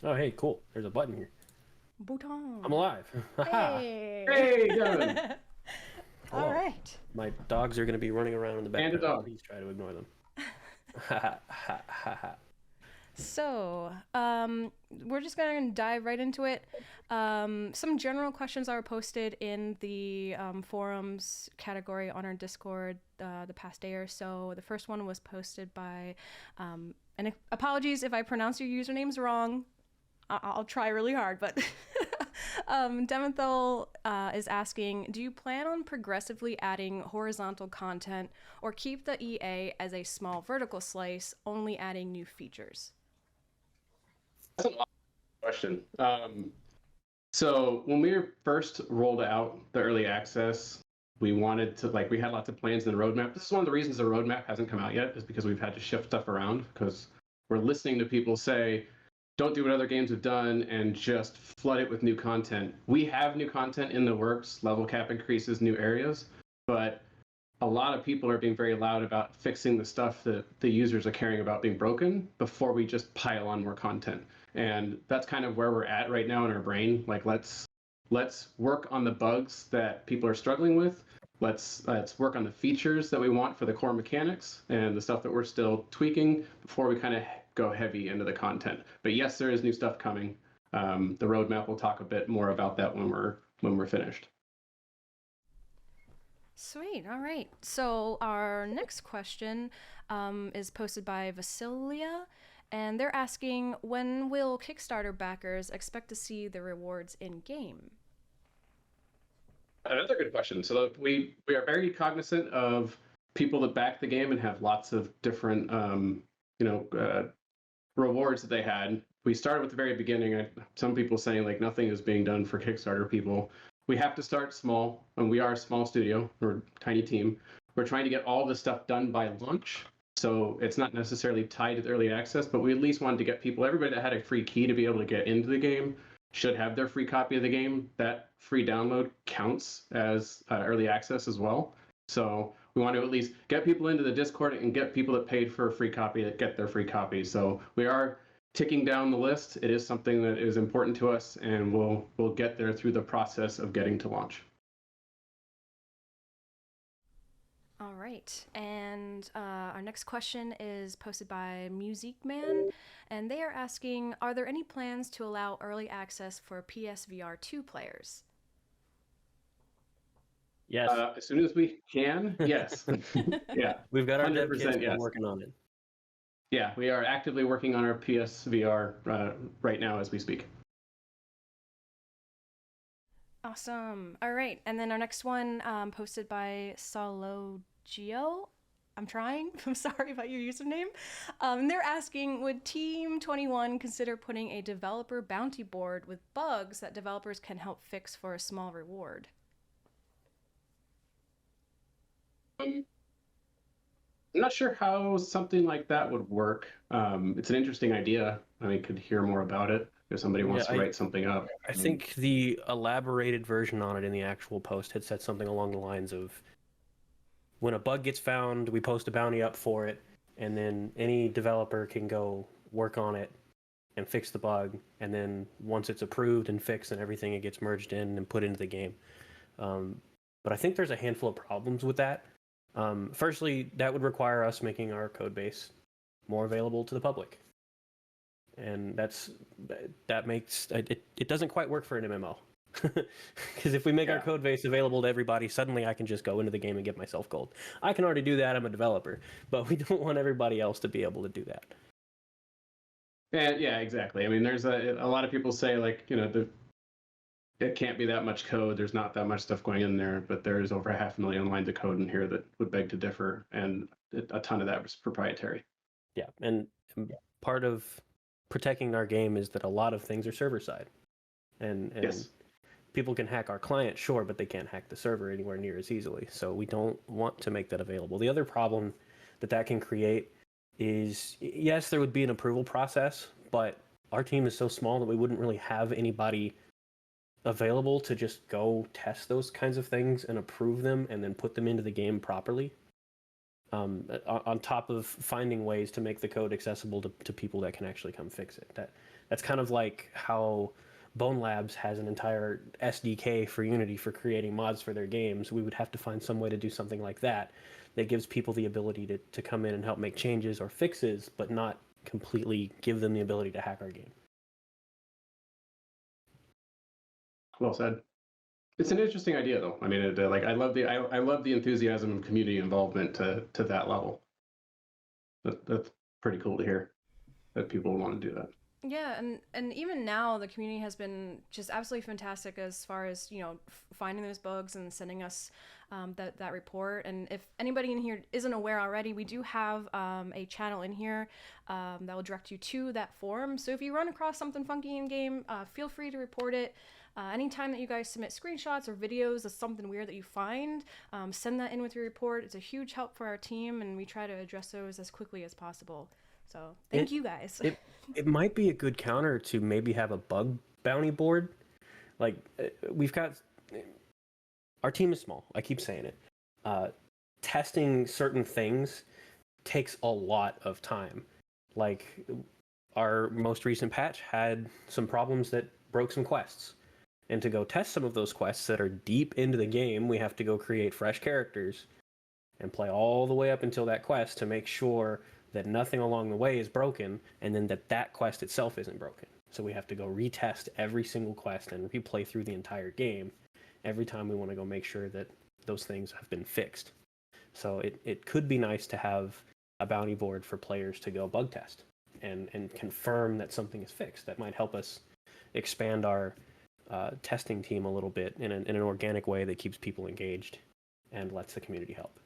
Oh, hey, cool. There's a button here. I'm Bhutan. alive. Haha. Hey. Hey, Devyn. All Hello. right. My dogs are going to be running around in the And a background. dog. Please try to ignore them. Ha ha ha ha. So, we're just going to dive right into it. Some general questions are posted in the forums category on our Discord the past day or so. The first one was posted by, and apologies if I pronounce your usernames wrong. I'll try really hard, but Dementhal is asking, do you plan on progressively adding horizontal content or keep the EA as a small vertical slice, only adding new features? That's an awesome question. So when we first rolled out the early access, we wanted to we had lots of plans in the roadmap. This is one of the reasons the roadmap hasn't come out yet, is because we've had to shift stuff around because we're listening to people say, don't do what other games have done and just flood it with new content. We have new content in the works, level cap increases, new areas, but a lot of people are being very loud about fixing the stuff that the users are caring about being broken before we just pile on more content. And that's kind of where we're at right now in our brain. Like, let's work on the bugs that people are struggling with. Let's work on the features that we want for the core mechanics and the stuff that we're still tweaking before we kind of go heavy into the content. But yes, there is new stuff coming. The roadmap will talk a bit more about that when we're finished. Sweet. All right. So our next question is posted by Vasilia, and they're asking, when will Kickstarter backers expect to see the rewards in game? Another good question. So we are very cognizant of people that back the game and have lots of different rewards that they had. We started with the very beginning. Some people saying like nothing is being done for Kickstarter people. We have to start small, and we are a small studio. We're a tiny team. We're trying to get all this stuff done by launch, so it's not necessarily tied to the early access, but we at least wanted to get people, everybody that had a free key to be able to get into the game should have their free copy of the game. That free download counts as early access as well. So we want to at least get people into the Discord and get people that paid for a free copy that get their free copy. So we are ticking down the list. It is something that is important to us, and we'll get there through the process of getting to launch. All right. And our next question is posted by Music Man, and they are asking, are there any plans to allow early access for PSVR 2 players? Yes. As soon as we can, yes. Yeah. We've got our dev 100% kits. We're yes. working on it. Yeah, we are actively working on our PSVR right now as we speak. Awesome. All right. And then our next one posted by Sologio. I'm trying. I'm sorry about your username. They're asking, would Team 21 consider putting a developer bounty board with bugs that developers can help fix for a small reward? I'm not sure how something like that would work. It's an interesting idea. I could hear more about it if somebody wants to write something up. I think the elaborated version on it in the actual post had said something along the lines of, when a bug gets found, we post a bounty up for it, and then any developer can go work on it and fix the bug, and then once it's approved and fixed and everything, it gets merged in and put into the game. But I think there's a handful of problems with that. Firstly, that would require us making our code base more available to the public, and that makes it doesn't quite work for an MMO. Because if we make our code base available to everybody, suddenly I can just go into the game and get myself gold. I can already do that. I'm a developer, but we don't want everybody else to be able to do that. And yeah, exactly. I mean, there's a lot of people say like, it can't be that much code. There's not that much stuff going in there, but there's over 500,000 lines of code in here that would beg to differ, and a ton of that was proprietary. Yeah, and part of protecting our game is that a lot of things are server side, and yes. People can hack our client, sure, but they can't hack the server anywhere near as easily. So we don't want to make that available. The other problem that can create is, yes, there would be an approval process, but our team is so small that we wouldn't really have anybody available to just go test those kinds of things and approve them and then put them into the game properly. On top of finding ways to make the code accessible to people that can actually come fix it. That's kind of like how Bone Labs has an entire SDK for Unity for creating mods for their games. We would have to find some way to do something like that that gives people the ability to come in and help make changes or fixes, but not completely give them the ability to hack our game. Well said. It's an interesting idea, though. I mean, like I love the enthusiasm and community involvement to that level. That's pretty cool to hear that people want to do that. Yeah, and even now the community has been just absolutely fantastic as far as finding those bugs and sending us that report. And if anybody in here isn't aware already, we do have a channel in here that will direct you to that forum. So if you run across something funky in game, feel free to report it. Anytime that you guys submit screenshots or videos of something weird that you find, send that in with your report. It's a huge help for our team, and we try to address those as quickly as possible. So thank you guys. It might be a good counter to maybe have a bug bounty board. Like we've got, our team is small. I keep saying it. Testing certain things takes a lot of time. Like our most recent patch had some problems that broke some quests. And to go test some of those quests that are deep into the game, we have to go create fresh characters and play all the way up until that quest to make sure that nothing along the way is broken, and then that quest itself isn't broken. So we have to go retest every single quest and replay through the entire game every time we want to go make sure that those things have been fixed. So it could be nice to have a bounty board for players to go bug test and confirm that something is fixed. That might help us expand our testing team a little bit in an organic way that keeps people engaged and lets the community help.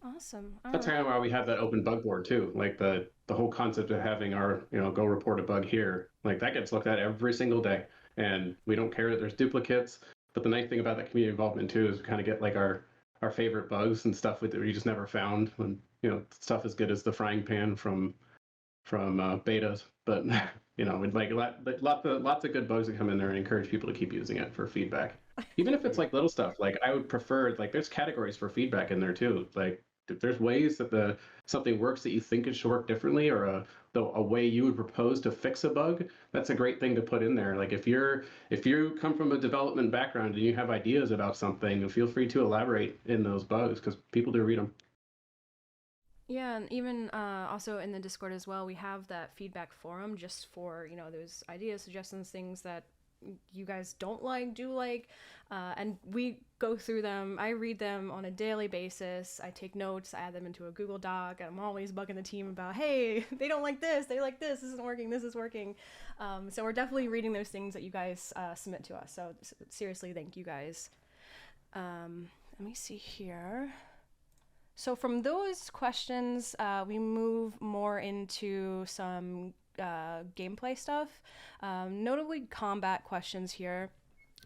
Awesome. That's kind of why we have that open bug board too. Like the whole concept of having our, go report a bug here, like that gets looked at every single day, and we don't care that there's duplicates. But the nice thing about that community involvement too is we kind of get like our favorite bugs and stuff that we just never found. When stuff as good as the frying pan from betas, but we'd like lots of good bugs that come in there and encourage people to keep using it for feedback. Even if it's like little stuff, like I would prefer, like there's categories for feedback in there too. Like if there's ways that something works that you think it should work differently, or a way you would propose to fix a bug, that's a great thing to put in there. Like if you come from a development background and you have ideas about something, feel free to elaborate in those bugs because people do read them. Yeah, and even also in the Discord as well, we have that feedback forum just for those ideas, suggestions, things that you guys don't like, do like, and we go through them. I read them on a daily basis. I take notes, I add them into a Google Doc. I'm always bugging the team about, hey, they don't like this, they like this isn't working, this is working. So we're definitely reading those things that you guys submit to us. So seriously, thank you guys. Let me see here. So from those questions, we move more into some gameplay stuff, notably combat questions here.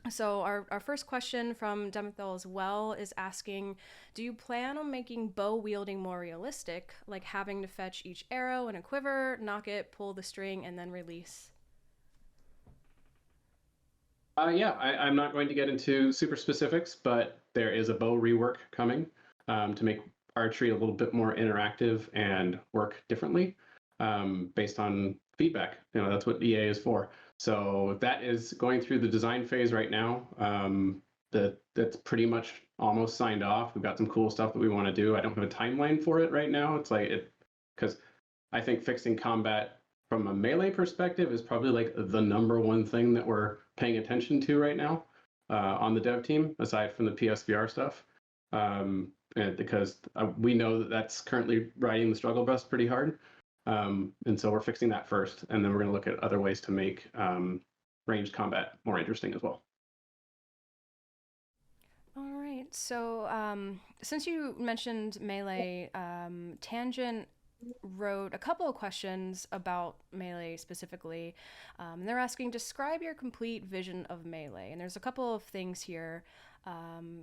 So our first question from Demethel as well is asking, do you plan on making bow wielding more realistic, like having to fetch each arrow in a quiver, knock it, pull the string, and then release? Yeah, I'm not going to get into super specifics, but there is a bow rework coming to make archery a little bit more interactive and work differently based on feedback. That's what EA is for. So that is going through the design phase right now. That's pretty much almost signed off. We've got some cool stuff that we want to do. I don't have a timeline for it right now. It's like because I think fixing combat from a melee perspective is probably like the number one thing that we're paying attention to right now on the dev team, aside from the PSVR stuff. And because we know that that's currently riding the struggle bus pretty hard. And so we're fixing that first, and then we're going to look at other ways to make ranged combat more interesting as well. All right. So since you mentioned melee, Tangent wrote a couple of questions about melee specifically. They're asking, describe your complete vision of melee. And there's a couple of things here.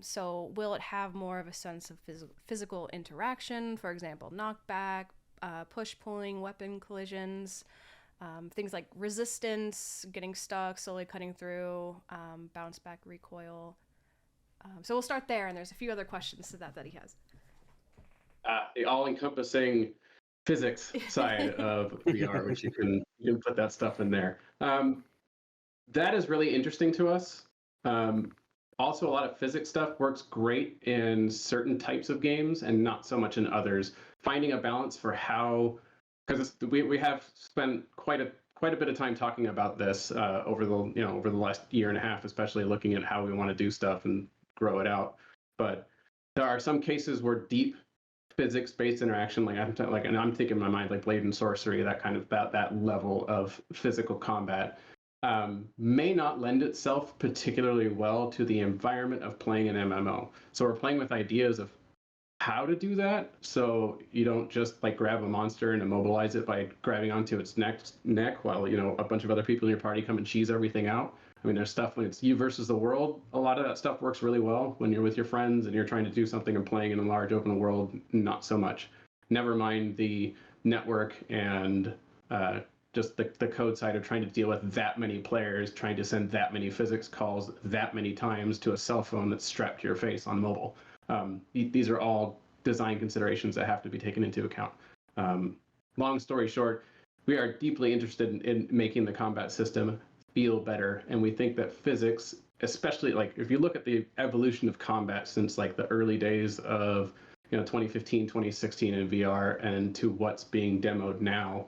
So will it have more of a sense of physical interaction, for example, knockback, push-pulling, weapon collisions, things like resistance, getting stuck, slowly cutting through, bounce back, recoil. So we'll start there, and there's a few other questions to that he has. The all-encompassing physics side of VR, which you can put that stuff in there. That is really interesting to us. Also, a lot of physics stuff works great in certain types of games and not so much in others. Finding a balance for how, because we have spent quite a bit of time talking about this over the last year and a half, especially looking at how we want to do stuff and grow it out. But there are some cases where deep physics-based interaction, and I'm thinking in my mind like blade and sorcery, that level of physical combat, may not lend itself particularly well to the environment of playing an MMO. So we're playing with ideas of how to do that, so you don't just like grab a monster and immobilize it by grabbing onto its neck while a bunch of other people in your party come and cheese everything out. I mean, there's stuff when it's you versus the world. A lot of that stuff works really well when you're with your friends and you're trying to do something and playing in a large open world. Not so much. Never mind the network and just the code side of trying to deal with that many players, trying to send that many physics calls that many times to a cell phone that's strapped to your face on mobile. These are all design considerations that have to be taken into account. Long story short, we are deeply interested in making the combat system feel better, and we think that physics, especially like if you look at the evolution of combat since like the early days of 2015, 2016 in VR and to what's being demoed now,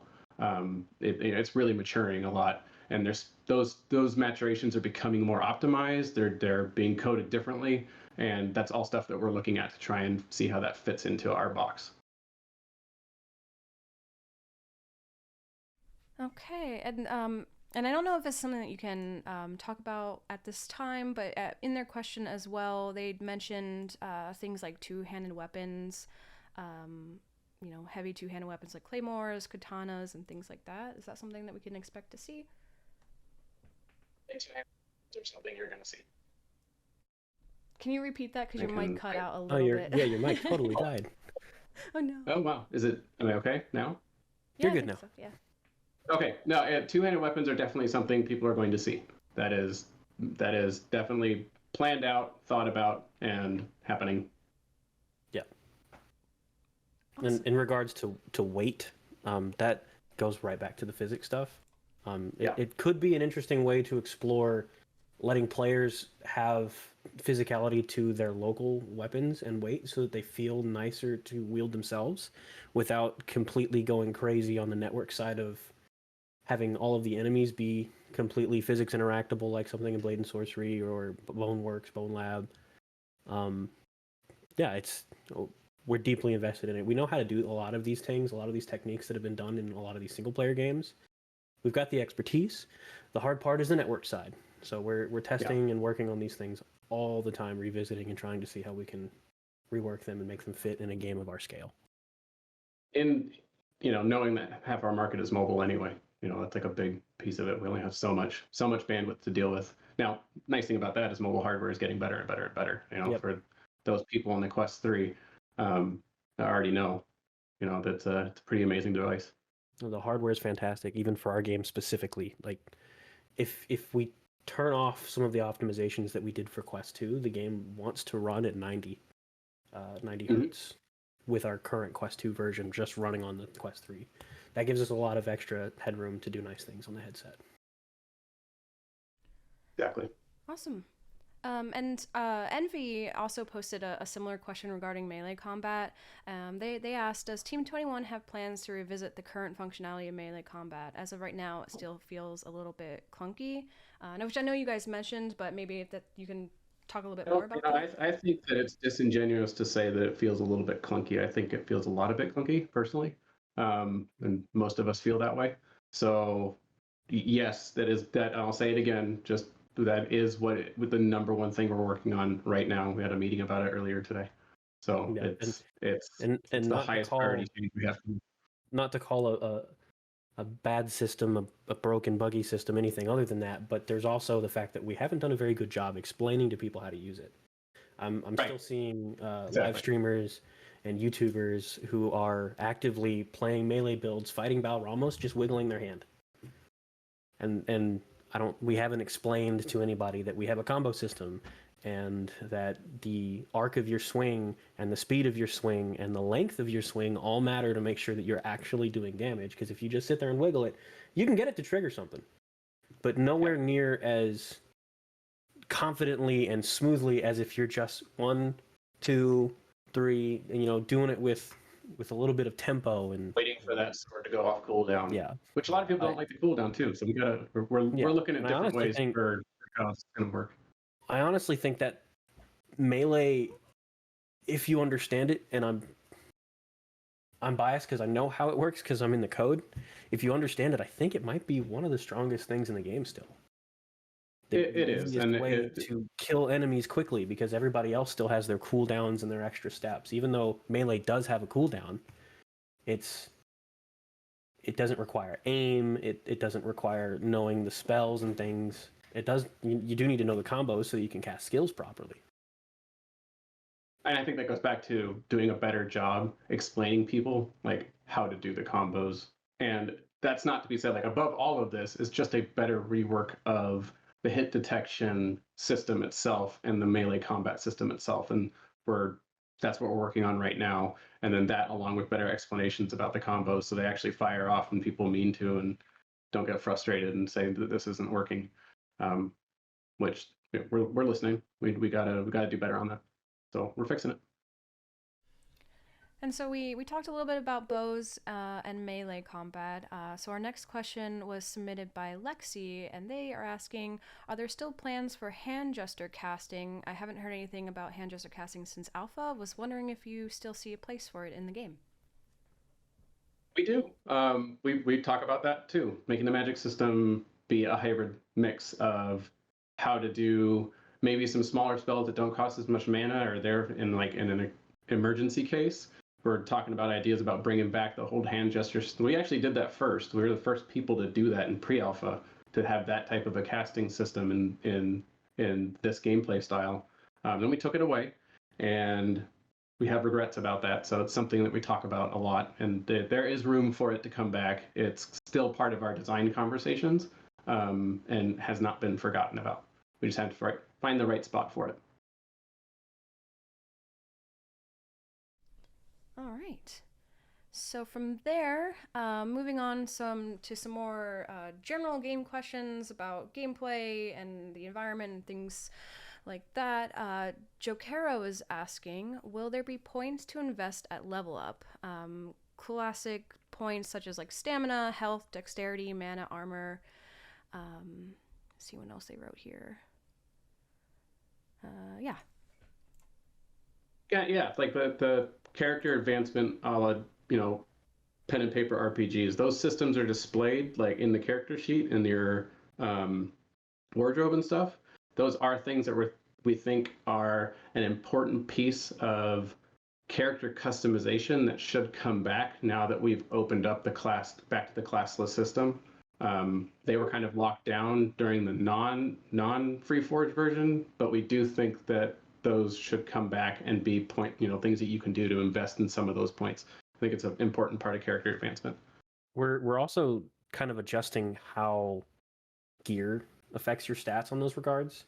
it's really maturing a lot. And there's those maturations are becoming more optimized. They're being coded differently, and that's all stuff that we're looking at to try and see how that fits into our box. Okay, and I don't know if it's something that you can talk about at this time, but in their question as well, they'd mentioned things like two-handed weapons, heavy two-handed weapons like claymores, katanas, and things like that. Is that something that we can expect to see? There's something you're gonna see. Can you repeat that? Because your mic cut out a little bit. Yeah, your mic totally died. Oh no. Oh wow, am I okay now? Yeah, You're good now. So, yeah. Okay, no, two-handed weapons are definitely something people are going to see. That is definitely planned out, thought about, and happening. Yeah. Awesome. And in regards to weight, that goes right back to the physics stuff. It could be an interesting way to explore letting players have physicality to their local weapons and weight so that they feel nicer to wield themselves without completely going crazy on the network side of having all of the enemies be completely physics interactable like something in Blade and Sorcery or Boneworks, Bone Lab. We're deeply invested in it. We know how to do a lot of these things, a lot of these techniques that have been done in a lot of these single player games. We've got the expertise. The hard part is the network side. So we're testing and working on these things all the time, revisiting and trying to see how we can rework them and make them fit in a game of our scale. In knowing that half our market is mobile anyway, that's like a big piece of it. We only have so much bandwidth to deal with. Now, nice thing about that is mobile hardware is getting better and better and better. For those people on the Quest 3, I already know, that's it's a pretty amazing device. The hardware is fantastic, even for our game specifically. Like, if we turn off some of the optimizations that we did for Quest 2, the game wants to run at 90 hertz with our current Quest 2 version just running on the Quest 3. That gives us a lot of extra headroom to do nice things on the headset. Exactly. Awesome. And Envy also posted a similar question regarding melee combat. They asked, does Team 21 have plans to revisit the current functionality of melee combat? As of right now, it still feels a little bit clunky, which I know you guys mentioned, but maybe that you can talk a little bit more about that. I think that it's disingenuous to say that it feels a little bit clunky. I think it feels a lot of bit clunky, personally. And most of us feel that way. So yes, that I'll say it again, just that is with the number one thing we're working on right now. We had a meeting about it earlier today. So it's the highest priority change we have to. Not to call a bad system, a broken, buggy system, anything other than that, but there's also the fact that we haven't done a very good job explaining to people how to use it. I'm still seeing live streamers and YouTubers who are actively playing melee builds, fighting Balramos, just wiggling their hand. And we haven't explained to anybody that we have a combo system and that the arc of your swing and the speed of your swing and the length of your swing all matter to make sure that you're actually doing damage. Because if you just sit there and wiggle it, you can get it to trigger something, but nowhere near as confidently and smoothly as if you're just 1, 2, 3, and doing it with a little bit of tempo and waiting for that sword to go off cooldown. Yeah, which a lot of people don't like the cooldown too. So we're looking at And I different honestly ways think- for how it's going to work. I honestly think that melee, if you understand it, and I'm biased because I know how it works because I'm in the code. If you understand it, I think it might be one of the strongest things in the game still. It is, and way to kill enemies quickly because everybody else still has their cooldowns and their extra steps. Even though melee does have a cooldown, it doesn't require aim. It doesn't require knowing the spells and things. It does. You do need to know the combos so you can cast skills properly. And I think that goes back to doing a better job explaining people like how to do the combos. And that's not to be said, like above all of this is just a better rework of the hit detection system itself and the melee combat system itself. And that's what we're working on right now. And then that along with better explanations about the combos so they actually fire off when people mean to and don't get frustrated and say that this isn't working. Which we're listening. We gotta do better on that. So we're fixing it. And so we talked a little bit about bows and melee combat. So our next question was submitted by Lexi, and they are asking, are there still plans for hand gesture casting? I haven't heard anything about hand gesture casting since alpha. Was wondering if you still see a place for it in the game. We do. We talk about that too, making the magic system be a hybrid mix of how to do maybe some smaller spells that don't cost as much mana or they're in an emergency case. We're talking about ideas about bringing back the hold hand gestures. We actually did that first. We were the first people to do that in pre-alpha, to have that type of a casting system in this gameplay style. Then we took it away, and we have regrets about that. So it's something that we talk about a lot, and there is room for it to come back. It's still part of our design conversations, and has not been forgotten about. We just have to find the right spot for it. All right. So from there, moving on to some more general game questions about gameplay and the environment and things like that. Jokero is asking, will there be points to invest at level up? Classic points such as like stamina, health, dexterity, mana, armor. See what else they wrote here. Yeah. Yeah. Like the character advancement a la, pen and paper RPGs. Those systems are displayed like in the character sheet in your wardrobe and stuff. Those are things that we think are an important piece of character customization that should come back now that we've opened up back to the classless system. They were kind of locked down during the non-FreeForge version, but we do think that those should come back and be things that you can do to invest in some of those points. I think it's an important part of character advancement. We're also kind of adjusting how gear affects your stats on those regards,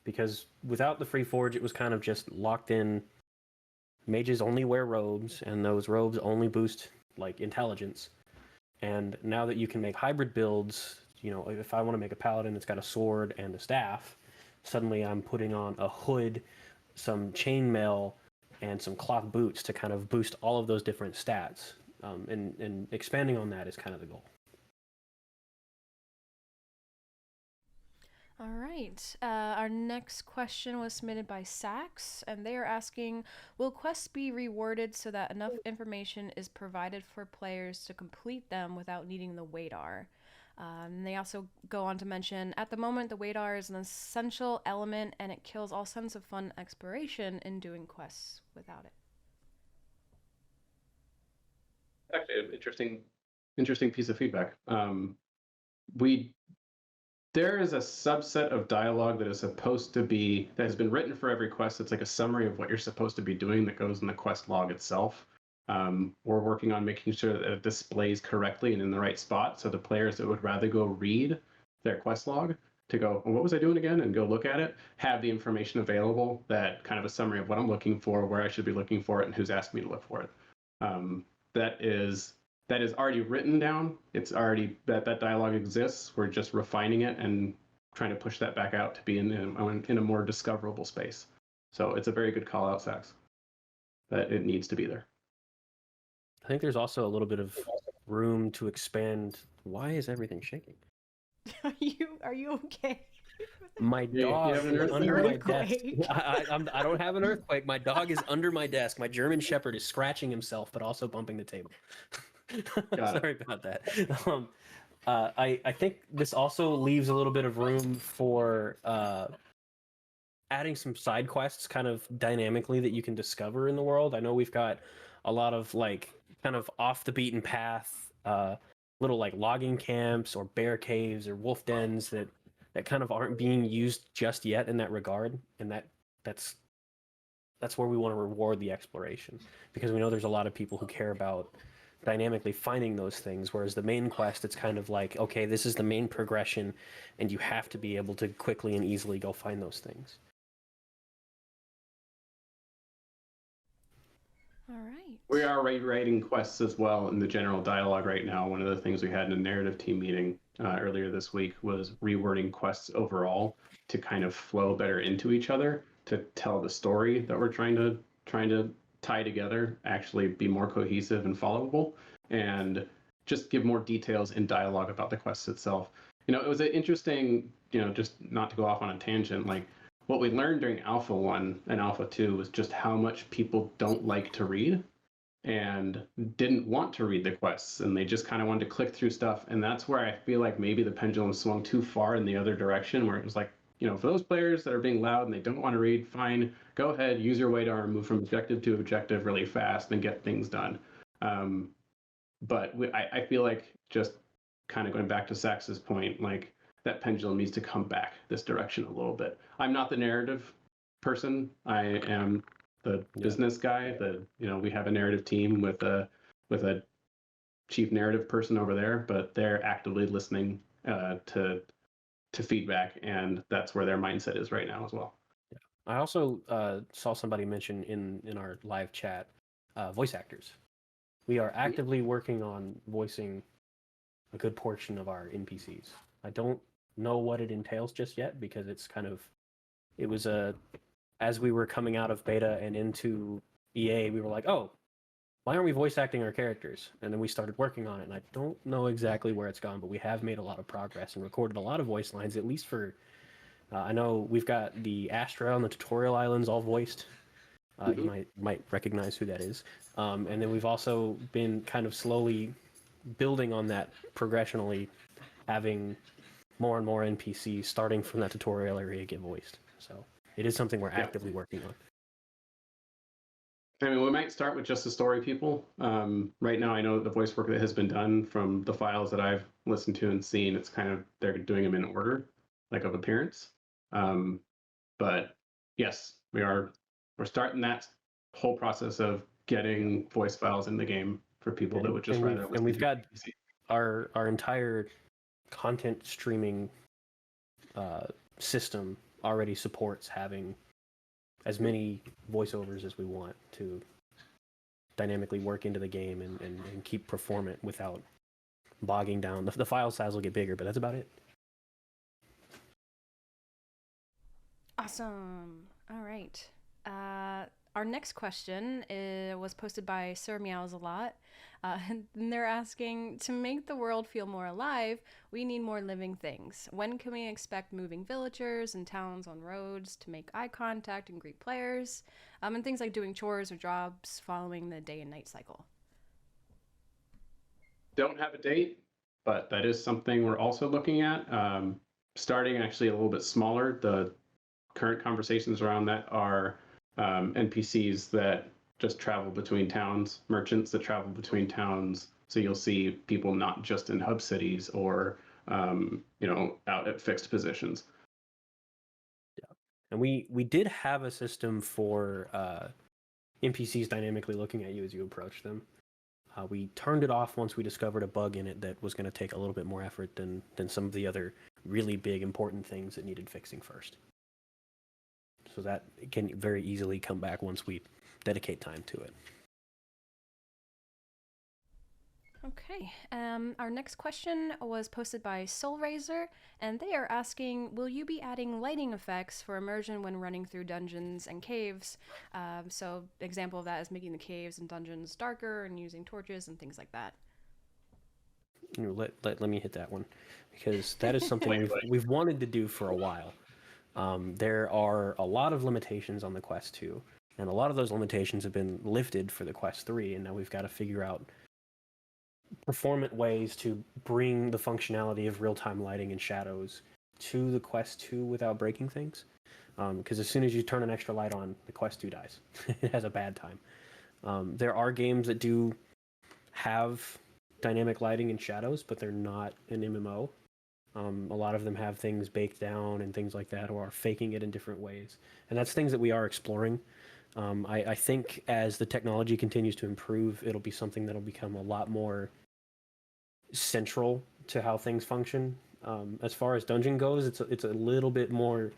because without the FreeForge, it was kind of just locked in. Mages only wear robes, and those robes only boost like intelligence. And now that you can make hybrid builds, if I want to make a paladin that's got a sword and a staff, suddenly I'm putting on a hood, some chainmail, and some cloth boots to kind of boost all of those different stats. And expanding on that is kind of the goal. All right. Our next question was submitted by Sax, and they are asking, will quests be rewarded so that enough information is provided for players to complete them without needing the Wadar? And they also go on to mention, at the moment, the Wadar is an essential element, and it kills all sense of fun exploration in doing quests without it. Actually, an interesting piece of feedback. There is a subset of dialogue that has been written for every quest. It's like a summary of what you're supposed to be doing that goes in the quest log itself. We're working on making sure that it displays correctly and in the right spot, so the players that would rather go read their quest log to go, well, what was I doing again, and go look at it, have the information available, that kind of a summary of what I'm looking for, where I should be looking for it, and who's asked me to look for it. That is already written down. It's already that dialogue exists. We're just refining it and trying to push that back out to be in a more discoverable space. So it's a very good call out, Sax, that it needs to be there. I think there's also a little bit of room to expand. Why is everything shaking? Are you okay? My dog is under my desk. Earthquake. I don't have an earthquake. My dog is under my desk. My German Shepherd is scratching himself, but also bumping the table. Sorry about that. I think this also leaves a little bit of room for adding some side quests kind of dynamically that you can discover in the world. I know we've got a lot of like kind of off the beaten path little like logging camps or bear caves or wolf dens that kind of aren't being used just yet in that regard, and that's where we want to reward the exploration, because we know there's a lot of people who care about dynamically finding those things, whereas the main quest, it's kind of like, okay, this is the main progression and you have to be able to quickly and easily go find those things. All right. We are rewriting quests as well in the general dialogue right now. One of the things we had in a narrative team meeting earlier this week was rewording quests overall to kind of flow better into each other, to tell the story that we're trying to tie together, actually be more cohesive and followable, and just give more details in dialogue about the quest itself. You know, it was an interesting, just not to go off on a tangent, like what we learned during Alpha 1 and Alpha 2 was just how much people don't like to read and didn't want to read the quests, and they just kind of wanted to click through stuff. And that's where I feel like maybe the pendulum swung too far in the other direction, where it was like, for those players that are being loud and they don't want to read, fine, go ahead, use your Waydar and move from objective to objective really fast and get things done. But I feel like, just kind of going back to Sax's point, like that pendulum needs to come back this direction a little bit. I'm not the narrative person. I am the business guy. We have a narrative team with a chief narrative person over there, but they're actively listening to feedback, and that's where their mindset is right now as well. Yeah. I also saw somebody mention in our live chat voice actors. We are actively working on voicing a good portion of our NPCs. I don't know what it entails just yet, because it was as we were coming out of beta and into EA, we were like, oh, why aren't we voice acting our characters? And then we started working on it, and I don't know exactly where it's gone, but we have made a lot of progress and recorded a lot of voice lines, at least for, I know we've got the Astra and the tutorial islands all voiced. You might recognize who that is. And then we've also been kind of slowly building on that progressionally, having more and more NPCs starting from that tutorial area get voiced. So it is something we're actively working on. I mean, we might start with just the story people. Right now, I know the voice work that has been done from the files that I've listened to and seen, it's kind of, they're doing them in order, like of appearance. But yes, we're starting that whole process of getting voice files in the game for people that would just rather listen. And we've got our entire content streaming system already supports having as many voiceovers as we want to dynamically work into the game and keep performant without bogging down. The file size will get bigger, but that's about it. Awesome. All right. Our next question was posted by Sir Meows a lot. And they're asking, to make the world feel more alive, we need more living things. When can we expect moving villagers and towns on roads to make eye contact and greet players? And things like doing chores or jobs following the day and night cycle. Don't have a date, but that is something we're also looking at. Starting actually a little bit smaller. The current conversations around that are NPCs that just travel between towns, merchants that travel between towns. So you'll see people not just in hub cities or out at fixed positions. Yeah, and we did have a system for NPCs dynamically looking at you as you approach them. We turned it off once we discovered a bug in it that was going to take a little bit more effort than some of the other really big important things that needed fixing first. So that can very easily come back once we dedicate time to it. Okay. Our next question was posted by Soulraiser, and they are asking, will you be adding lighting effects for immersion when running through dungeons and caves? So example of that is making the caves and dungeons darker and using torches and things like that. Let me hit that one, because that is something we've wanted to do for a while. There are a lot of limitations on the Quest 2, and a lot of those limitations have been lifted for the Quest 3, and now we've got to figure out performant ways to bring the functionality of real-time lighting and shadows to the Quest 2 without breaking things. Because as soon as you turn an extra light on, the Quest 2 dies. It has a bad time. There are games that do have dynamic lighting and shadows, but they're not an MMO. A lot of them have things baked down and things like that, or are faking it in different ways. And that's things that we are exploring. I think as the technology continues to improve, it'll be something that'll become a lot more central to how things function. As far as dungeon goes, it's a little bit more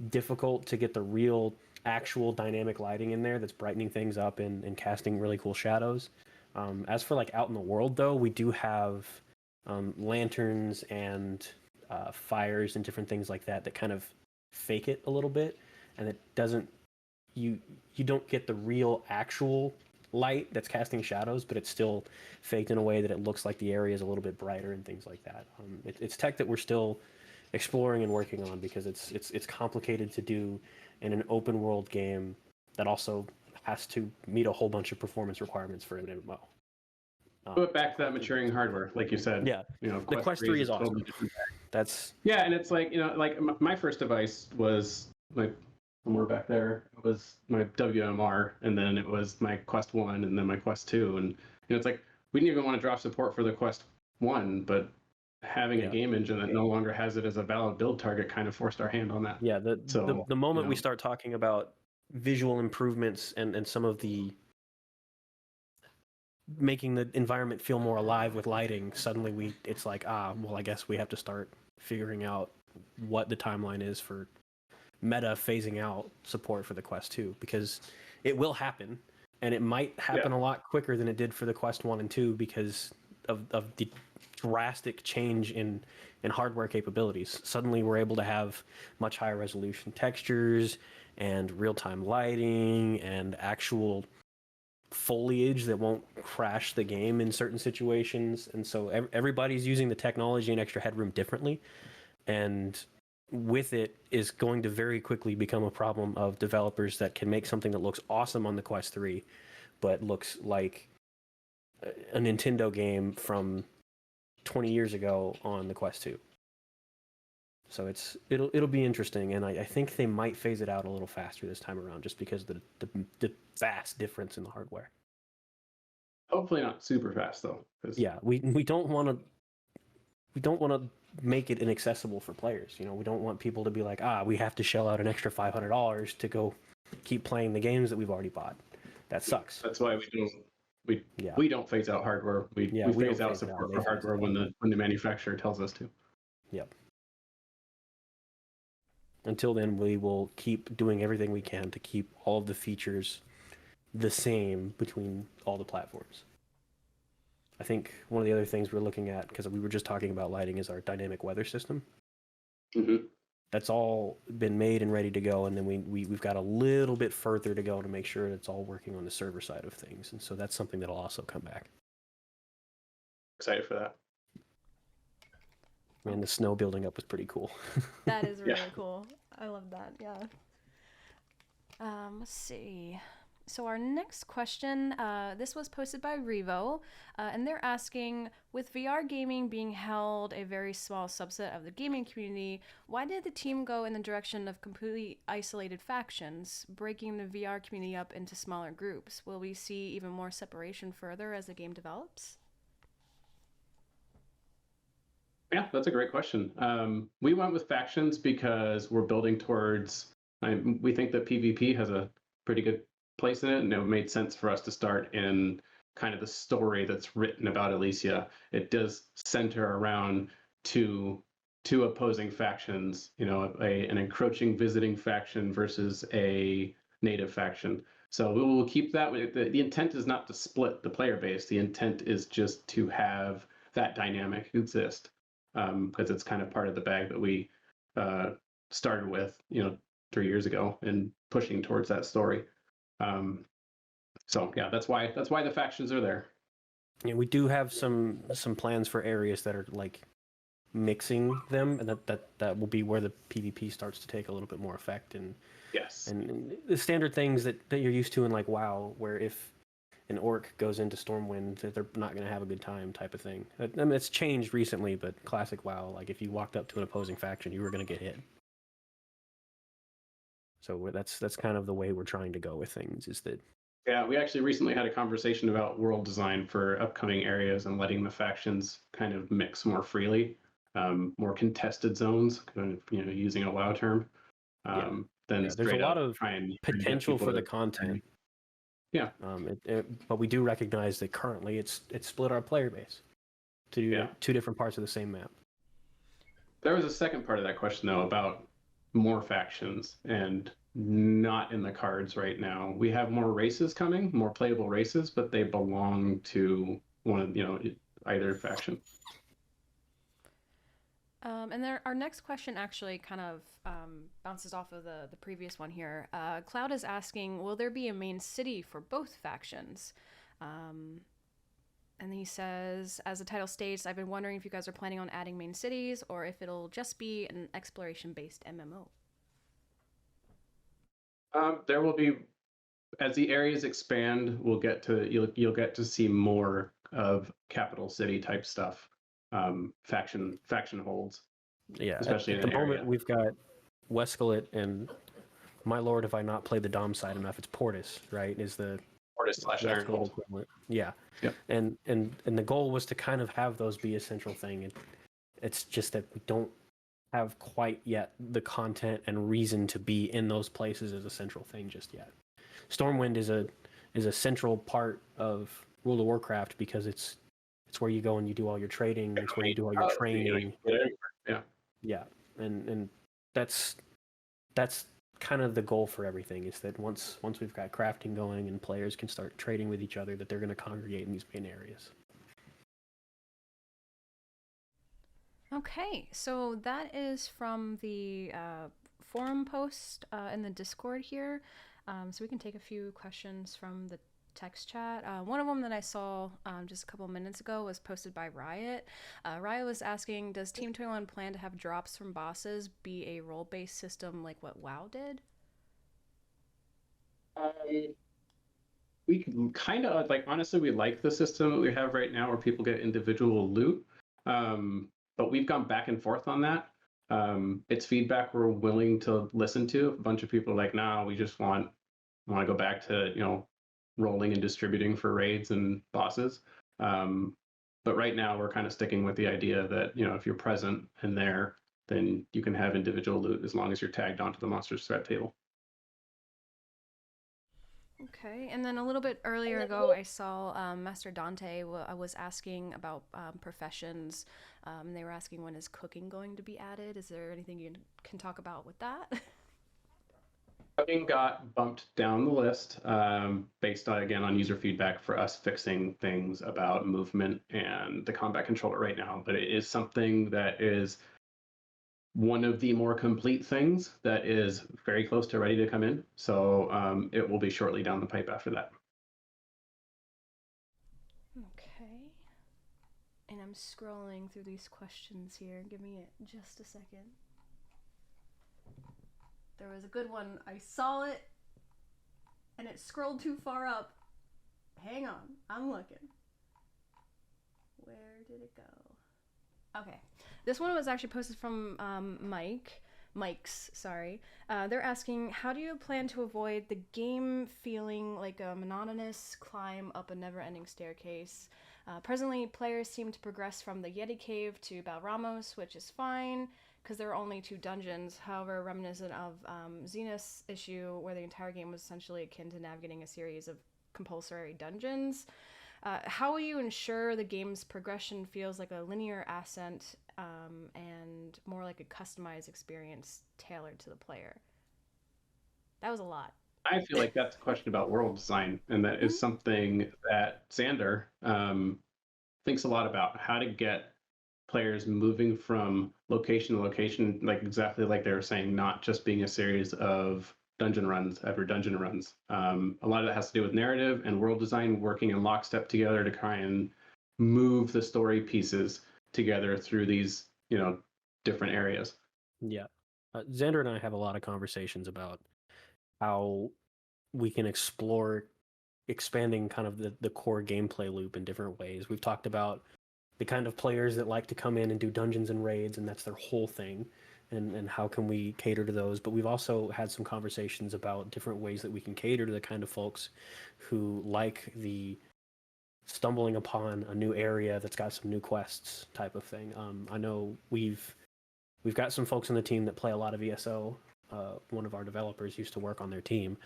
difficult to get the real actual dynamic lighting in there that's brightening things up and casting really cool shadows. As for like out in the world though, we do have lanterns and fires and different things like that kind of fake it a little bit, and it doesn't, you don't get the real actual light that's casting shadows, but it's still faked in a way that it looks like the area is a little bit brighter and things like that. It's tech that we're still exploring and working on, because it's complicated to do in an open world game that also has to meet a whole bunch of performance requirements for an MMO. But back to that maturing hardware, like you said. Yeah, the Quest 3 is awesome. Totally different. That's and it's like like my first device was somewhere back there. It was my WMR, and then it was my Quest 1, and then my Quest 2, and it's like we didn't even want to drop support for the Quest 1, but having a game engine that no longer has it as a valid build target kind of forced our hand on that. Yeah, the moment we start talking about visual improvements and some of the making the environment feel more alive with lighting, suddenly it's like, well, I guess we have to start figuring out what the timeline is for meta phasing out support for the Quest 2, because it will happen, and it might happen a lot quicker than it did for the Quest 1 and 2 because of the drastic change in hardware capabilities. Suddenly we're able to have much higher resolution textures and real-time lighting and actual foliage that won't crash the game in certain situations, and so everybody's using the technology and extra headroom differently, and with it is going to very quickly become a problem of developers that can make something that looks awesome on the Quest 3 but looks like a Nintendo game from 20 years ago on the Quest 2. So it'll be interesting, and I think they might phase it out a little faster this time around, just because of the vast difference in the hardware. Hopefully not super fast though. Yeah, we don't want to make it inaccessible for players. We don't want people to be like, we have to shell out an extra $500 to go keep playing the games that we've already bought. That sucks. That's why we don't phase out hardware. We phase out support for hardware when the manufacturer tells us to. Yep. Until then, we will keep doing everything we can to keep all of the features the same between all the platforms. I think one of the other things we're looking at, because we were just talking about lighting, is our dynamic weather system. Mm-hmm. That's all been made and ready to go, and then we've got a little bit further to go to make sure it's all working on the server side of things, and so that's something that'll also come back. Excited for that. Man, the snow building up was pretty cool. That is really cool. I love that. Yeah. Let's see. So our next question, this was posted by Revo, and they're asking, with VR gaming being held a very small subset of the gaming community, why did the team go in the direction of completely isolated factions, breaking the VR community up into smaller groups? Will we see even more separation further as the game develops? Yeah, that's a great question. We went with factions because we're building towards, we think that PvP has a pretty good place in it, and it made sense for us to start in kind of the story that's written about Ilysia, it does center around two opposing factions. You know, an encroaching visiting faction versus a native faction. So we will keep that. The intent is not to split the player base. The intent is just to have that dynamic exist, because it's kind of part of the bag that we started with, 3 years ago, and pushing towards that story. So yeah, that's why the factions are there. Yeah, we do have some plans for areas that are like mixing them, and that will be where the PvP starts to take a little bit more effect. And Yes. and the standard things that you're used to in like WoW, where if an orc goes into Stormwind, that they're not going to have a good time, type of thing. I mean, it's changed recently, but classic WoW, like if you walked up to an opposing faction, you were going to get hit. So that's kind of the way we're trying to go with things. Is that Yeah, we actually recently had a conversation about world design for upcoming areas and letting the factions kind of mix more freely, more contested zones, kind of, using a WoW term. Then there's a lot of trying potential for the content. Yeah. But we do recognize that currently it's split our player base to two different parts of the same map. There was a second part of that question though about more factions, and not in the cards right now. We have more races coming, more playable races, but they belong to one of either faction. And our next question actually kind of bounces off of the previous one here. Cloud is asking, will there be a main city for both factions? And he says, as the title states, I've been wondering if you guys are planning on adding main cities or if it'll just be an exploration-based MMO. There will be, as the areas expand, you'll get to see more of capital city type stuff. Faction holds. Yeah, especially at the moment we've got Wescalit, and my lord, if I not played the Dom side enough, it's Portis, right? Is the Portis / Ironhold equivalent. Yeah. Yep. And the goal was to kind of have those be a central thing. And it's just that we don't have quite yet the content and reason to be in those places as a central thing just yet. Stormwind is a central part of World of Warcraft because it's where you go and you do all your trading. It's where you do all your training. Yeah, and that's kind of the goal for everything, is that once we've got crafting going and players can start trading with each other, that they're going to congregate in these main areas. Okay, so that is from the forum post in the Discord here. So we can take a few questions from the text chat. One of them that I saw just a couple of minutes ago was posted by Riot. Riot was asking, does Team 21 plan to have drops from bosses be a role-based system like what WoW did? We kind of honestly, we like the system that we have right now where people get individual loot, but we've gone back and forth on that. It's feedback we're willing to listen to. A bunch of people are like, nah, we just want to go back to rolling and distributing for raids and bosses. But right now we're kind of sticking with the idea that if you're present and there, then you can have individual loot as long as you're tagged onto the monster's threat table. Okay, and then a little bit earlier ago, I saw Master Dante was asking about professions. They were asking, when is cooking going to be added? Is there anything you can talk about with that? Cooking got bumped down the list based on user feedback for us fixing things about movement and the combat controller right now. But it is something that is one of the more complete things that is very close to ready to come in. So it will be shortly down the pipe after that. Okay. And I'm scrolling through these questions here. Give me just a second. There was a good one. I saw it and it scrolled too far up. Hang on. I'm looking. Where did it go? Okay. This one was actually posted from Mike's, sorry. They're asking, how do you plan to avoid the game feeling like a monotonous climb up a never-ending staircase? Presently, players seem to progress from the Yeti Cave to Balramos, which is fine, because there are only 2 dungeons, however reminiscent of Xena's issue, where the entire game was essentially akin to navigating a series of compulsory dungeons. How will you ensure the game's progression feels like a linear ascent and more like a customized experience tailored to the player? That was a lot. I feel like that's a question about world design, and that is something that Xander thinks a lot about, how to get players moving from location to location, like exactly like they were saying, not just being a series of dungeon runs ever dungeon runs. A lot of that has to do with narrative and world design working in lockstep together to try and move the story pieces together through these, different areas. Yeah. Xander and I have a lot of conversations about how we can explore expanding kind of the core gameplay loop in different ways. We've talked about the kind of players that like to come in and do dungeons and raids, and that's their whole thing, and how can we cater to those. But we've also had some conversations about different ways that we can cater to the kind of folks who like the stumbling upon a new area that's got some new quests type of thing. I know we've got some folks on the team that play a lot of ESO. One of our developers used to work on their team.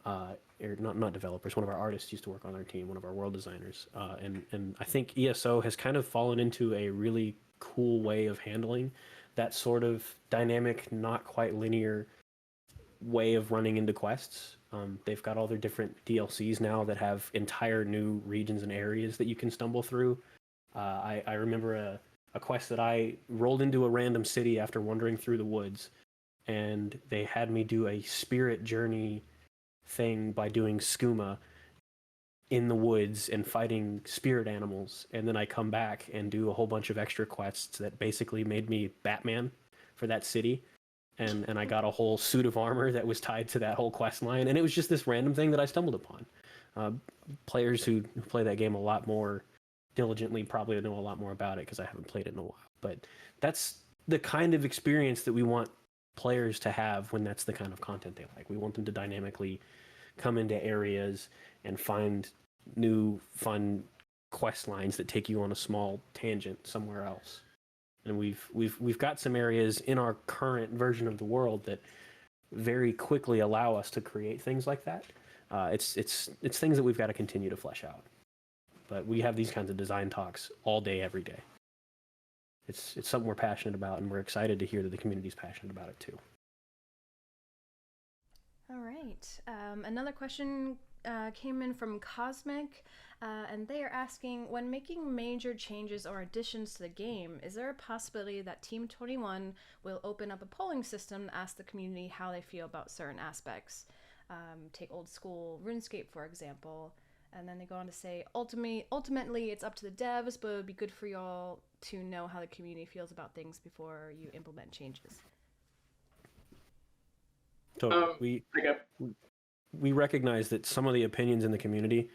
Or not developers. One of our artists used to work on our team. One of our world designers. And I think ESO has kind of fallen into a really cool way of handling that sort of dynamic, not quite linear way of running into quests. They've got all their different DLCs now that have entire new regions and areas that you can stumble through. I remember a quest that I rolled into a random city after wandering through the woods, and they had me do a spirit journey thing by doing skooma in the woods and fighting spirit animals, and then I come back and do a whole bunch of extra quests that basically made me Batman for that city, and I got a whole suit of armor that was tied to that whole quest line, and it was just this random thing that I stumbled upon. Players who play that game a lot more diligently probably know a lot more about it because I haven't played it in a while, but that's the kind of experience that we want players to have when that's the kind of content they like. We want them to dynamically come into areas and find new fun quest lines that take you on a small tangent somewhere else. And we've got some areas in our current version of the world that very quickly allow us to create things like that. It's things that we've got to continue to flesh out. But we have these kinds of design talks all day, every day. It's something we're passionate about, and we're excited to hear that the community's passionate about it too. All right. Another question came in from Cosmic, and they are asking, when making major changes or additions to the game, is there a possibility that Team 21 will open up a polling system to ask the community how they feel about certain aspects? Take old school RuneScape, for example. And then they go on to say, ultimately, it's up to the devs, but it would be good for y'all to know how the community feels about things before you implement changes. Totally. We recognize that some of the opinions in the community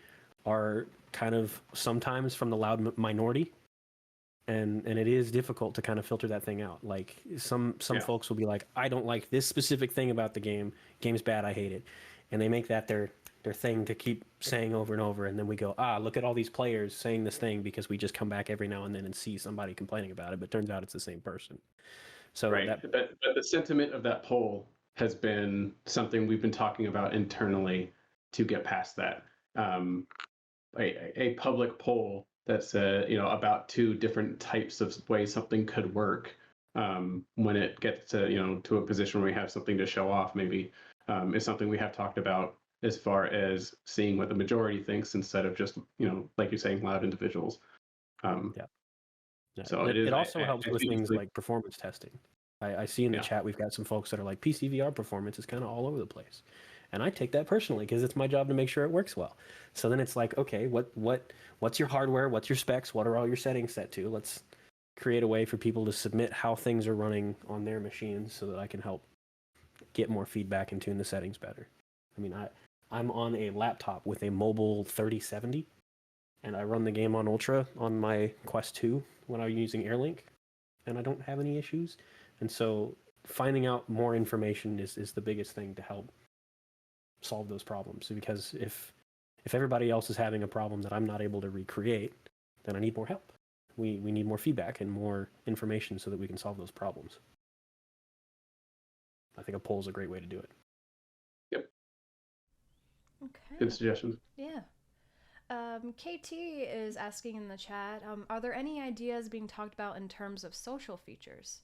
are kind of sometimes from the loud minority, and it is difficult to kind of filter that thing out. Like some folks will be like, I don't like this specific thing about the game. Game's bad. I hate it. And they make that their thing to keep saying over and over. And then we go, look at all these players saying this thing, because we just come back every now and then and see somebody complaining about it. But turns out it's the same person. So right. But the sentiment of that poll has been something we've been talking about internally to get past that. A public poll that's about two different types of ways something could work when it gets to to a position where we have something to show off, maybe is something we have talked about, as far as seeing what the majority thinks instead of just like you're saying, loud individuals. So it also helps with things like performance testing. I see in the chat we've got some folks that are like, PCVR performance is kind of all over the place, and I take that personally because it's my job to make sure it works well. So then it's like, okay, what's your hardware? What's your specs? What are all your settings set to? Let's create a way for people to submit how things are running on their machines so that I can help get more feedback and tune the settings better. I mean, I'm on a laptop with a mobile 3070, and I run the game on Ultra on my Quest 2 when I'm using AirLink, and I don't have any issues. And so finding out more information is the biggest thing to help solve those problems. Because if everybody else is having a problem that I'm not able to recreate, then I need more help. We need more feedback and more information so that we can solve those problems. I think a poll is a great way to do it. Yep. Okay. Good suggestions. Yeah. KT is asking in the chat, are there any ideas being talked about in terms of social features?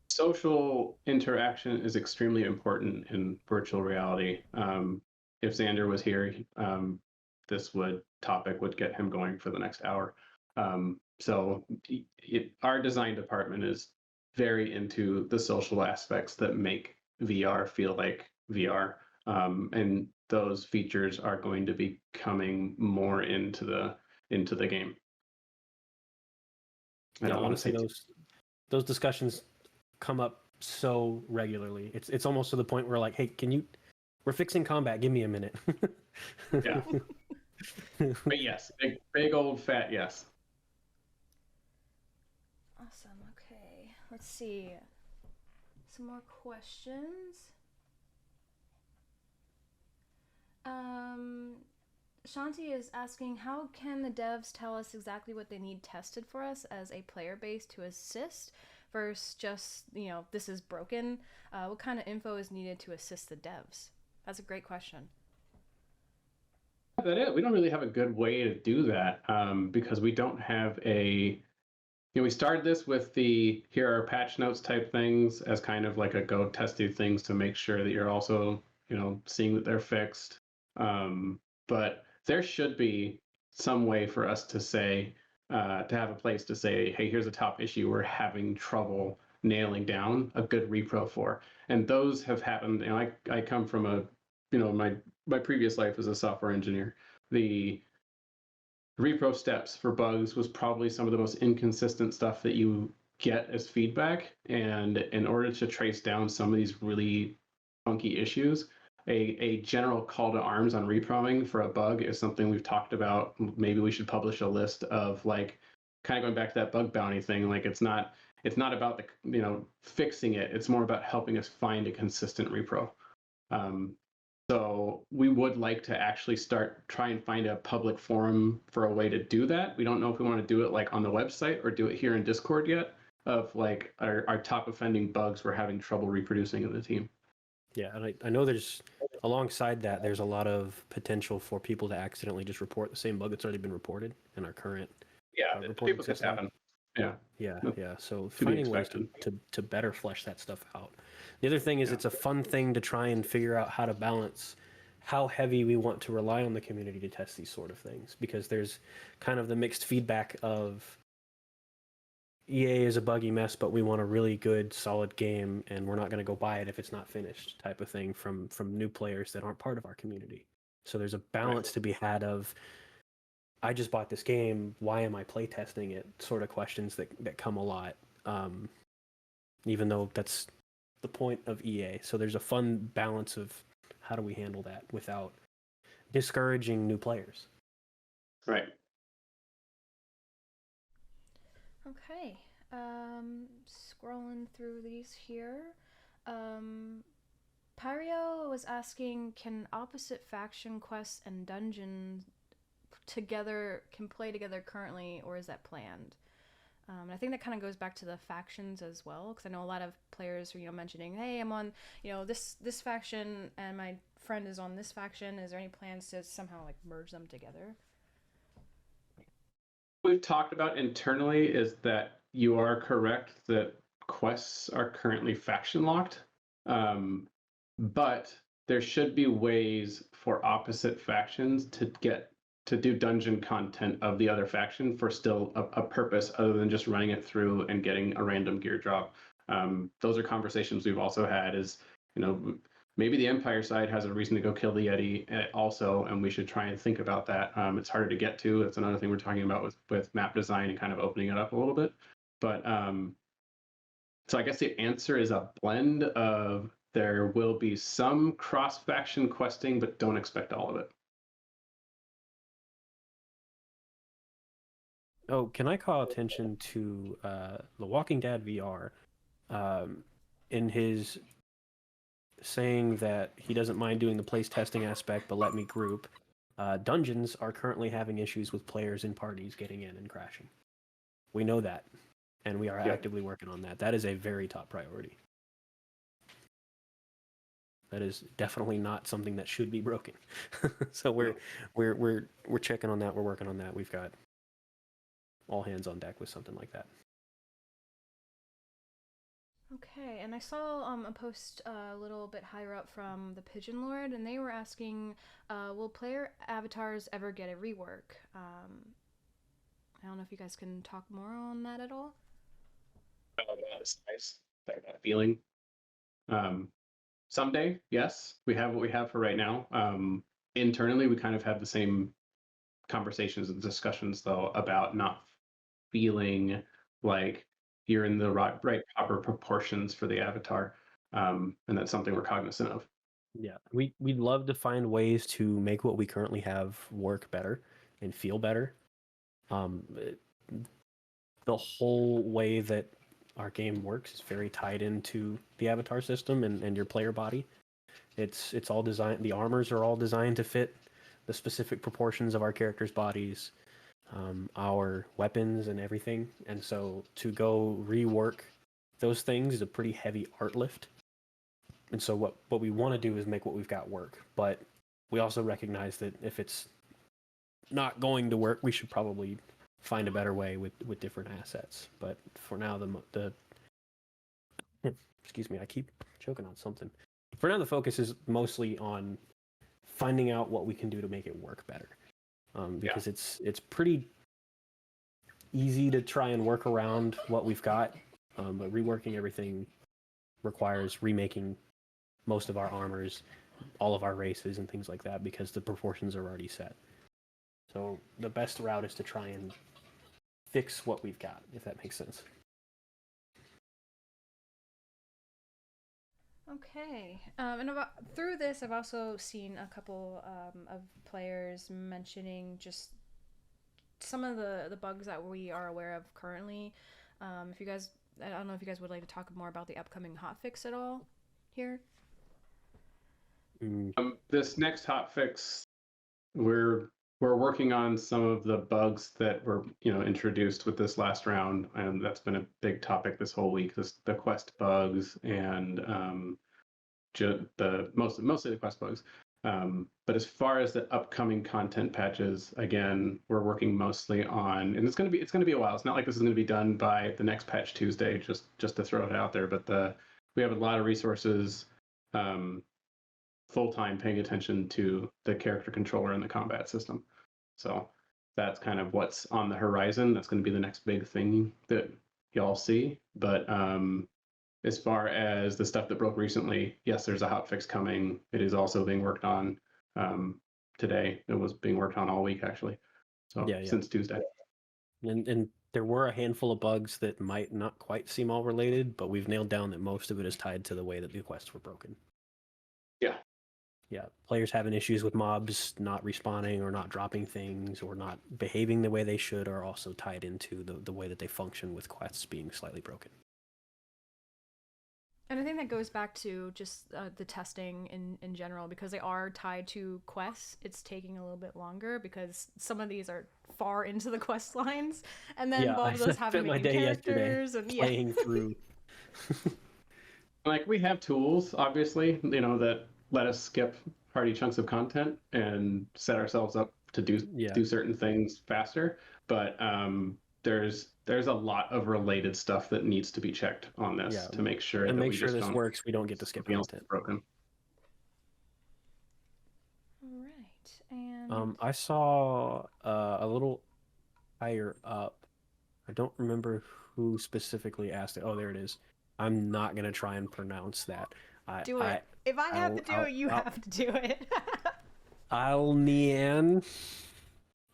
Social interaction is extremely important in virtual reality. If Xander was here, this topic would get him going for the next hour. So our design department is very into the social aspects that make VR feel like VR. And those features are going to be coming more into the game. I don't want to say those discussions come up so regularly. It's almost to the point where like, hey, we're fixing combat. Give me a minute. Yeah. But yes, big old fat yes. Awesome. Okay. Let's see. Some more questions. Shanti is asking, how can the devs tell us exactly what they need tested for us as a player base to assist versus just, this is broken? What kind of info is needed to assist the devs? That's a great question. We don't really have a good way to do that because we don't have we started this with here are patch notes type things as kind of like a go test these things to make sure that you're also, seeing that they're fixed. But there should be some way for us to say, to have a place to say, hey, here's a top issue we're having trouble nailing down a good repro for. And those have happened. I come from my previous life as a software engineer. The repro steps for bugs was probably some of the most inconsistent stuff that you get as feedback. And in order to trace down some of these really funky issues, a general call to arms on reproing for a bug is something we've talked about. Maybe we should publish a list of like, kind of going back to that bug bounty thing. Like it's not about fixing it. It's more about helping us find a consistent repro. So we would like to actually try and find a public forum for a way to do that. We don't know if we want to do it like on the website or do it here in Discord yet, of like our top offending bugs we're having trouble reproducing in the team. Yeah, and I know alongside that, there's a lot of potential for people to accidentally just report the same bug that's already been reported in our current reporting people system. Happen. Yeah. Yeah. So finding ways to better flesh that stuff out. The other thing is it's a fun thing to try and figure out how to balance how heavy we want to rely on the community to test these sort of things, because there's kind of the mixed feedback of EA is a buggy mess, but we want a really good, solid game, and we're not going to go buy it if it's not finished, type of thing from new players that aren't part of our community. So there's a balance to be had of, I just bought this game, why am I playtesting it? Sort of questions that come a lot, even though that's the point of EA. So there's a fun balance of how do we handle that without discouraging new players. Right. Okay. Scrolling through these here. Pyrio was asking, can opposite faction quests and dungeons can play together currently, or is that planned? And I think that kind of goes back to the factions as well, because I know a lot of players are mentioning, hey, I'm on this faction and my friend is on this faction. Is there any plans to somehow like merge them together? What we've talked about internally is that you are correct that quests are currently faction locked, but there should be ways for opposite factions to do dungeon content of the other faction for still a purpose other than just running it through and getting a random gear drop. Those are conversations we've also had, is maybe the Empire side has a reason to go kill the Yeti also, and we should try and think about that. It's harder to get to. That's another thing we're talking about with map design and kind of opening it up a little bit. But so I guess the answer is a blend of, there will be some cross-faction questing, but don't expect all of it. Oh, can I call attention to The Walking Dead VR in his saying that he doesn't mind doing the place testing aspect, but let me group. Dungeons are currently having issues with players in parties getting in and crashing. We know that, and we are actively working on that. That is a very top priority. That is definitely not something that should be broken. So we're checking on that. We're working on that. We've got all hands on deck with something like that. Okay, and I saw a post a little bit higher up from the Pigeon Lord, and they were asking, will player avatars ever get a rework? I don't know if you guys can talk more on that at all. That's nice. That feeling. Someday, yes, we have what we have for right now. Internally, we kind of have the same conversations and discussions though about not feeling like you're in the right proper proportions for the avatar, and that's something we're cognizant of. Yeah, we'd love to find ways to make what we currently have work better and feel better. The whole way that our game works is very tied into the avatar system and your player body. It's all designed. The armors are all designed to fit the specific proportions of our characters' bodies, our weapons and everything. And so to go rework those things is a pretty heavy art lift. And so what we want to do is make what we've got work. But we also recognize that if it's not going to work, we should probably find a better way with different assets. But for now, the excuse me, I keep choking on something. For now, the focus is mostly on finding out what we can do to make it work better, because it's pretty easy to try and work around what we've got, but reworking everything requires remaking most of our armors, all of our races, and things like that, because the proportions are already set. So the best route is to try and fix what we've got, if that makes sense. Okay, and through this, I've also seen a couple of players mentioning just some of the bugs that we are aware of currently. If you guys, I don't know if you guys would like to talk more about the upcoming hotfix at all here. This next hotfix, we're working on some of the bugs that were introduced with this last round, and that's been a big topic this whole week. The quest bugs and mostly the quest bugs. But as far as the upcoming content patches, again, we're working mostly on, and it's gonna be a while. It's not like this is gonna be done by the next patch Tuesday, just to throw it out there. But we have a lot of resources, full time paying attention to the character controller and the combat system. So that's kind of what's on the horizon. That's going to be the next big thing that y'all see. But as far as the stuff that broke recently, yes, there's a hotfix coming. It is also being worked on today. It was being worked on all week, actually. So since Tuesday. And there were a handful of bugs that might not quite seem all related, but we've nailed down that most of it is tied to the way that the quests were broken. Yeah, players having issues with mobs not respawning or not dropping things or not behaving the way they should are also tied into the way that they function with quests being slightly broken. And I think that goes back to just the testing in general, because they are tied to quests. It's taking a little bit longer because some of these are far into the quest lines, and then involve those having making characters and playing through. Like, we have tools, obviously, that let us skip party chunks of content and set ourselves up to do certain things faster. But there's a lot of related stuff that needs to be checked on this to make sure and that make sure this works. We don't get to skip content. Broken. All right, and I saw a little higher up. I don't remember who specifically asked it. Oh, there it is. I'm not gonna try and pronounce that. Do it. If I have to do it, you have to do it. Alnian.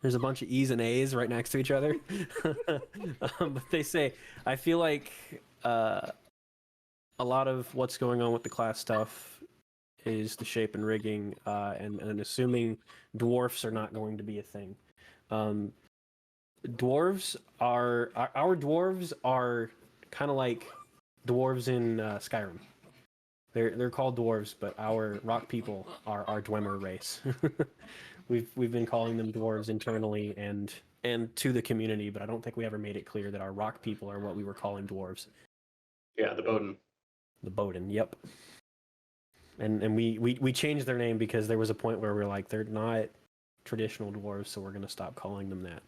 There's a bunch of E's and A's right next to each other. But they say, I feel like a lot of what's going on with the class stuff is the shape and rigging, and assuming dwarfs are not going to be a thing. Our dwarves are kind of like dwarves in Skyrim. They're called dwarves, but our rock people are our Dwemer race. We've been calling them dwarves internally and to the community, but I don't think we ever made it clear that our rock people are what we were calling dwarves. Yeah, the Bowden. The Bowden, yep. And we changed their name because there was a point where we were like, they're not traditional dwarves, so we're gonna stop calling them that.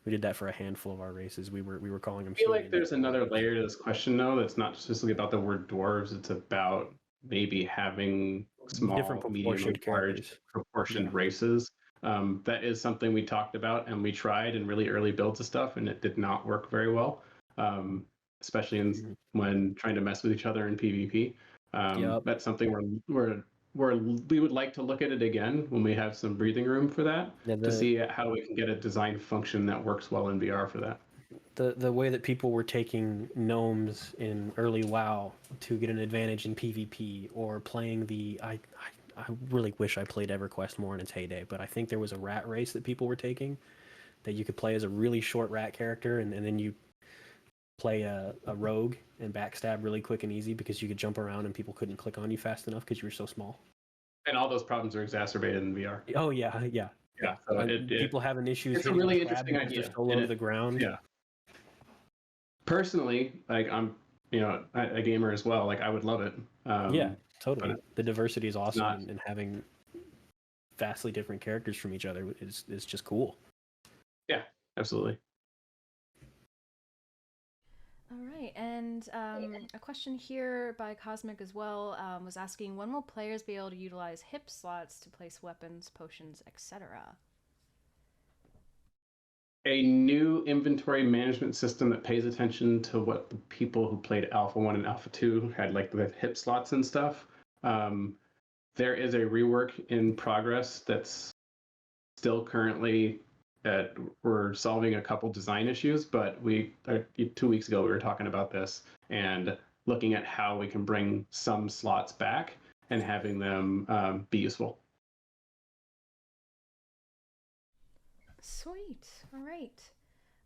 We did that for a handful of our races. We were calling them. I feel like there's another layer to this question, though. That's not specifically about the word dwarves. It's about maybe having small, Different medium, and proportioned large characters. proportioned Yeah. races. That is something we talked about and we tried in really early builds of stuff, and it did not work very well, especially when trying to mess with each other in PvP. Yep. That's something we would like to look at it again when we have some breathing room for that, Yeah, to see how we can get a design function that works well in VR for that. The way that people were taking gnomes in early WoW to get an advantage in PvP, or playing the I really wish I played EverQuest more in its heyday, but I think there was a rat race that people were taking that you could play as a really short rat character, and then you play a rogue and backstab really quick and easy because you could jump around and people couldn't click on you fast enough because you were so small. And all those problems are exacerbated in VR. Oh yeah. So people having issues. It's a really interesting because idea. They're so low to the ground. Yeah. Personally, like I'm, a gamer as well. Like I would love it. Yeah, totally. The diversity is awesome, not... and having vastly different characters from each other is just cool. Yeah, absolutely. All right, and a question here by Cosmic as well was asking, when will players be able to utilize hip slots to place weapons, potions, etc.? A new inventory management system that pays attention to what the people who played Alpha 1 and Alpha 2 had, like the hip slots and stuff. There is a rework in progress that's still currently we're solving a couple design issues, but 2 weeks ago we were talking about this and looking at how we can bring some slots back and having them be useful. Sweet. All right.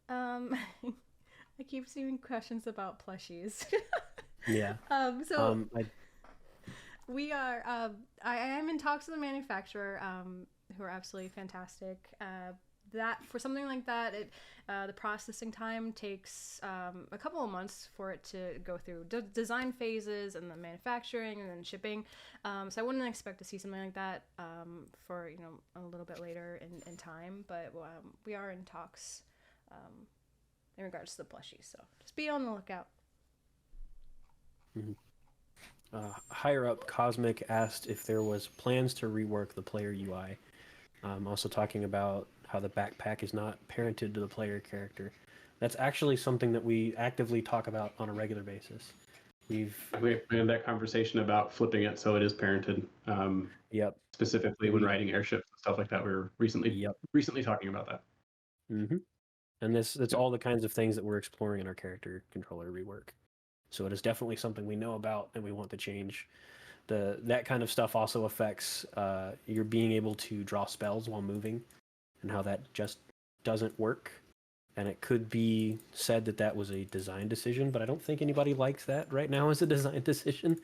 I keep seeing questions about plushies. Yeah. We are. I am in talks with a manufacturer who are absolutely fantastic. That for something like that, the processing time takes a couple of months for it to go through design phases and the manufacturing and then shipping. So I wouldn't expect to see something like that for a little bit later in time. But we are in talks in regards to the plushies. So just be on the lookout. Mm-hmm. Higher up, Cosmic asked if there was plans to rework the player UI. Also talking about how the backpack is not parented to the player character. That's actually something that we actively talk about on a regular basis. We had that conversation about flipping it so it is parented. Yep. Specifically when riding airships and stuff like that. We were recently talking about that. Mm-hmm. And that's all the kinds of things that we're exploring in our character controller rework. So it is definitely something we know about and we want to change. That kind of stuff also affects your being able to draw spells while moving, and how that just doesn't work. And it could be said that was a design decision, but I don't think anybody likes that right now as a design decision.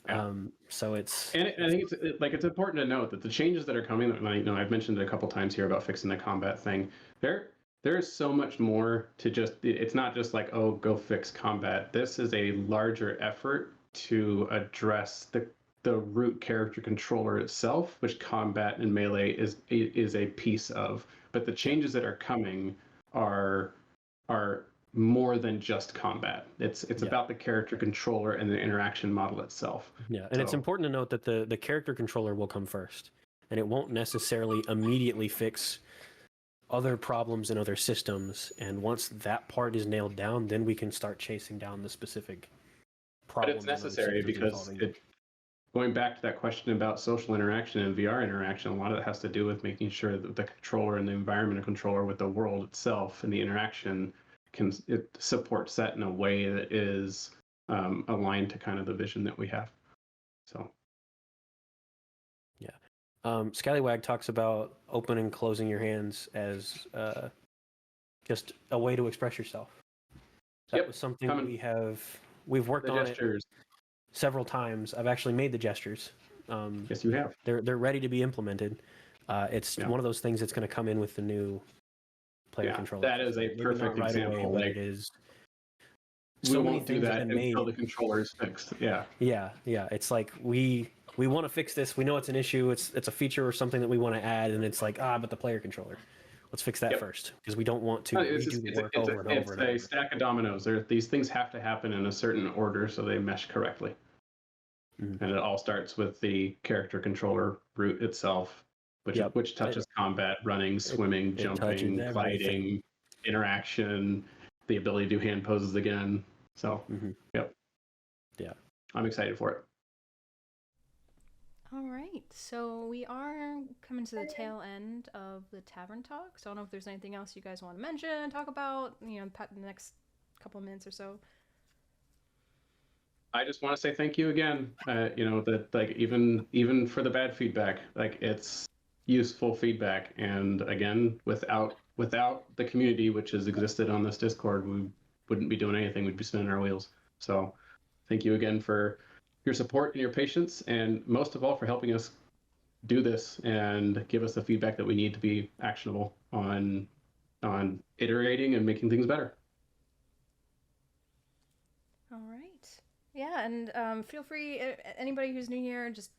Yeah. So it's... And I think it's important to note that the changes that are coming, I've mentioned it a couple times here about fixing the combat thing. There is so much more to just... It's not just like, oh, go fix combat. This is a larger effort to address the root character controller itself, which combat and melee is a piece of. But the changes that are coming are more than just combat. It's about the character controller and the interaction model itself. Yeah, and it's important to note that the character controller will come first, and it won't necessarily immediately fix other problems in other systems. And once that part is nailed down, then we can start chasing down the specific problems. But it's necessary because going back to that question about social interaction and VR interaction, a lot of it has to do with making sure that the controller and the environment controller with the world itself and the interaction can support set in a way that is aligned to kind of the vision that we have. So, yeah. Scallywag talks about open and closing your hands as just a way to express yourself. That was something we've worked on it several times. I've actually made the gestures. Yes, you have. They're ready to be implemented. It's one of those things that's going to come in with the new player controller. That is a perfect example. But it is. So we won't do that until the controller is fixed. Yeah. Yeah. It's like we we want to fix this. We know it's an issue. It's a feature or something that we want to add, and it's like, but the player controller. Let's fix that first because we don't want to redo the work over and over. It's a stack of dominoes. These things have to happen in a certain order so they mesh correctly. And it all starts with the character controller root itself, which touches combat, running, swimming, jumping, gliding, interaction, the ability to do hand poses again. So, yeah, I'm excited for it. All right, so we are coming to the tail end of the Tavern talk. So I don't know if there's anything else you guys want to mention, talk about, the next couple of minutes or so. I just want to say thank you again. That like even for the bad feedback, like it's useful feedback. And again, without the community which has existed on this Discord, we wouldn't be doing anything. We'd be spinning our wheels. So thank you again for your support and your patience, and most of all for helping us do this and give us the feedback that we need to be actionable on iterating and making things better. All right. Yeah, and feel free, anybody who's new here, just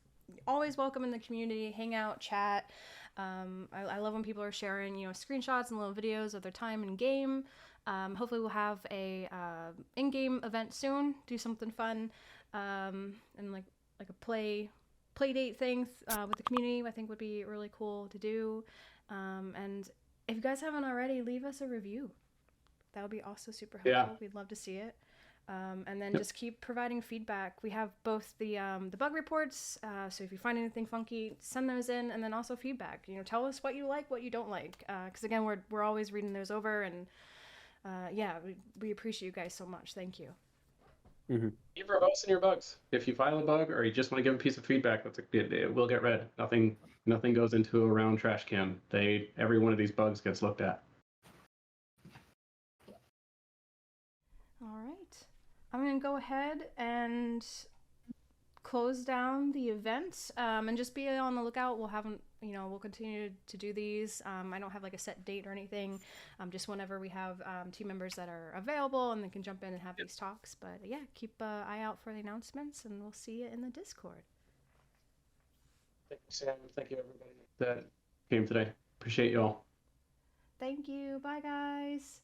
always welcome in the community, hang out, chat. I love when people are sharing, screenshots and little videos of their time in game. Hopefully we'll have a in-game event soon, do something fun, and like a play date thing with the community. I think would be really cool to do. And if you guys haven't already, leave us a review. That would be also super helpful. Yeah. We'd love to see it. And then just keep providing feedback. We have both the bug reports, so if you find anything funky, send those in, and then also feedback. Tell us what you like, what you don't like, because again, we're always reading those over, and we appreciate you guys so much. Thank you. Keep verbose in your bugs. If you file a bug or you just want to give a piece of feedback, it will get read. Nothing goes into a round trash can. Every one of these bugs gets looked at. All right. I'm going to go ahead and close down the event, and just be on the lookout. We'll continue to do these. I don't have like a set date or anything. Just whenever we have team members that are available and they can jump in and have these talks. But yeah, keep an eye out for the announcements, and we'll see you in the Discord. Thank you, Sam. Thank you, everybody that came today. Appreciate you all. Thank you. Bye, guys.